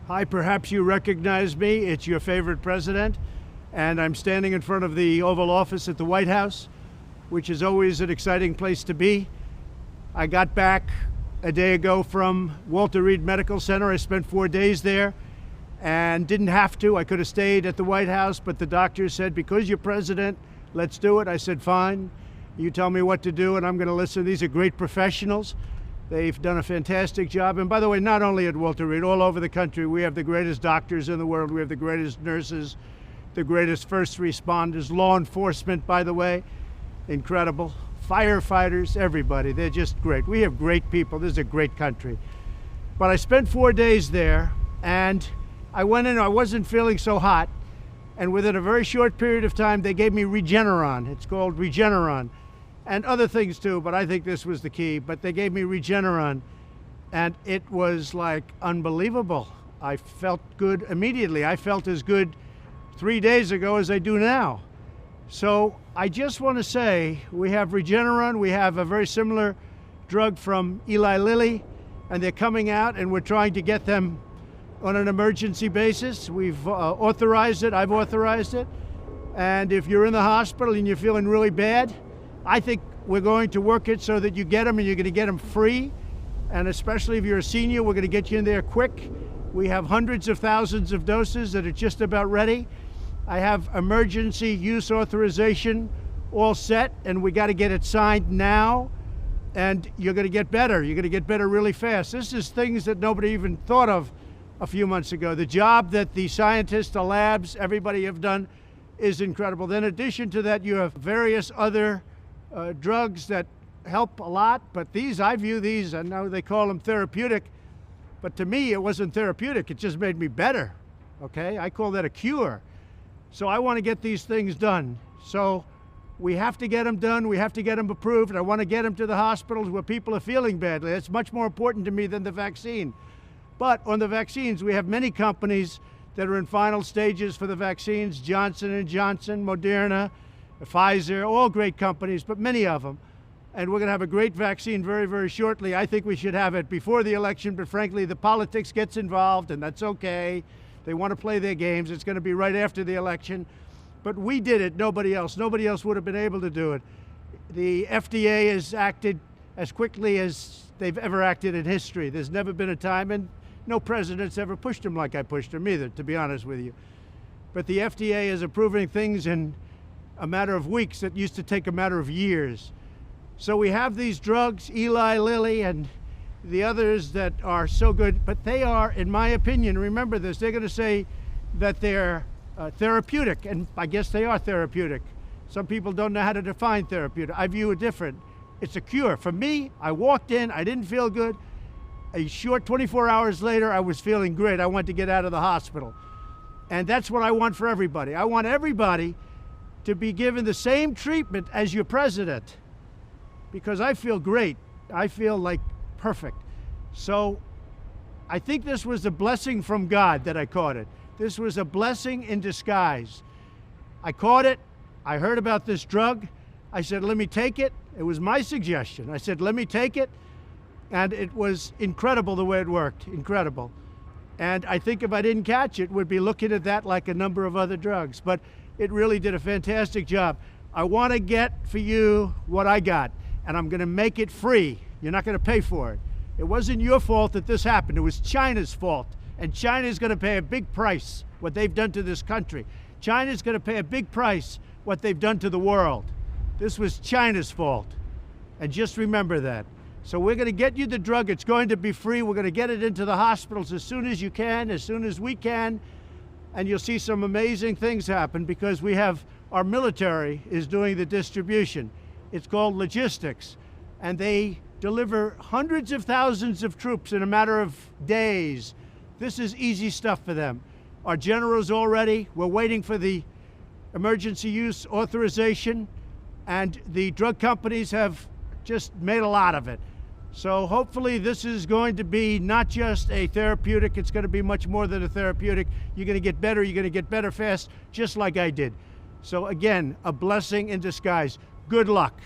Hi, perhaps you recognize me. It's your favorite president, and I'm standing in front of the Oval Office at the White House, which is always an exciting place to be. I got back a day ago from Walter Reed Medical Center. I spent 4 days there and didn't have to. I could have stayed at the White House, but the doctor said, because you're president, let's do it. I said, fine. You tell me what to do, and I'm going to listen. These are great professionals. They've done a fantastic job. And by the way, not only at Walter Reed, all over the country, we have the greatest doctors in the world. We have the greatest nurses, the greatest first responders, law enforcement, by the way, incredible. Firefighters, everybody, they're just great. We have great people. This is a great country. But I spent 4 days there, and I went in, I wasn't feeling so hot. And within a very short period of time, they gave me Regeneron. It's called Regeneron. And other things too, but I think this was the key. But they gave me Regeneron, and it was like unbelievable. I felt good immediately. I felt as good 3 days ago as I do now. So I just want to say we have Regeneron. We have a very similar drug from Eli Lilly, and they're coming out, and we're trying to get them on an emergency basis. We've authorized it. I've authorized it. And if you're in the hospital and you're feeling really bad, I think we're going to work it so that you get them, and you're going to get them free. And especially if you're a senior, we're going to get you in there quick. We have hundreds of thousands of doses that are just about ready. I have emergency use authorization all set, and we got to get it signed now. And you're going to get better. You're going to get better really fast. This is things that nobody even thought of a few months ago. The job that the scientists, the labs, everybody have done is incredible. Then in addition to that, you have various other drugs that help a lot, but these, I view these, I know they call them therapeutic, but to me it wasn't therapeutic, it just made me better, okay? I call that a cure. So I want to get these things done. So we have to get them done, we have to get them approved, and I want to get them to the hospitals where people are feeling badly. That's much more important to me than the vaccine. But on the vaccines, we have many companies that are in final stages for the vaccines, Johnson & Johnson, Moderna, Pfizer, all great companies, but many of them. And we're going to have a great vaccine very, very shortly. I think we should have it before the election, but frankly, the politics gets involved, and that's okay. They want to play their games. It's going to be right after the election. But we did it, nobody else. Nobody else would have been able to do it. The FDA has acted as quickly as they've ever acted in history. There's never been a time, and no president's ever pushed them like I pushed them either, to be honest with you. But the FDA is approving things in a matter of weeks that used to take a matter of years. So we have these drugs, Eli Lilly and the others that are so good, but they are, in my opinion, remember this, they're going to say that they're therapeutic, and I guess they are therapeutic. Some people don't know how to define therapeutic. I view it different. It's a cure. For me, I walked in, I didn't feel good. A short 24 hours later, I was feeling great. I wanted to get out of the hospital. And that's what I want for everybody. I want everybody to be given the same treatment as your president, because I feel great. I feel like perfect. So I think this was a blessing from God that I caught it. This was a blessing in disguise. I caught it. I heard about this drug. I said, let me take it. It was my suggestion. I said, let me take it. And it was incredible the way it worked, incredible. And I think if I didn't catch it, we'd be looking at that like a number of other drugs. But it really did a fantastic job. I want to get for you what I got, and I'm going to make it free. You're not going to pay for it. It wasn't your fault that this happened. It was China's fault. And China's going to pay a big price, what they've done to this country. China's going to pay a big price, what they've done to the world. This was China's fault. And just remember that. So we're going to get you the drug. It's going to be free. We're going to get it into the hospitals as soon as you can, as soon as we can. And you'll see some amazing things happen because we have, our military is doing the distribution. It's called logistics. And they deliver hundreds of thousands of troops in a matter of days. This is easy stuff for them. Our general's all ready. We're waiting for the emergency use authorization. And the drug companies have just made a lot of it. So hopefully this is going to be not just a therapeutic, it's going to be much more than a therapeutic. You're going to get better, you're going to get better fast, just like I did. So again, a blessing in disguise. Good luck.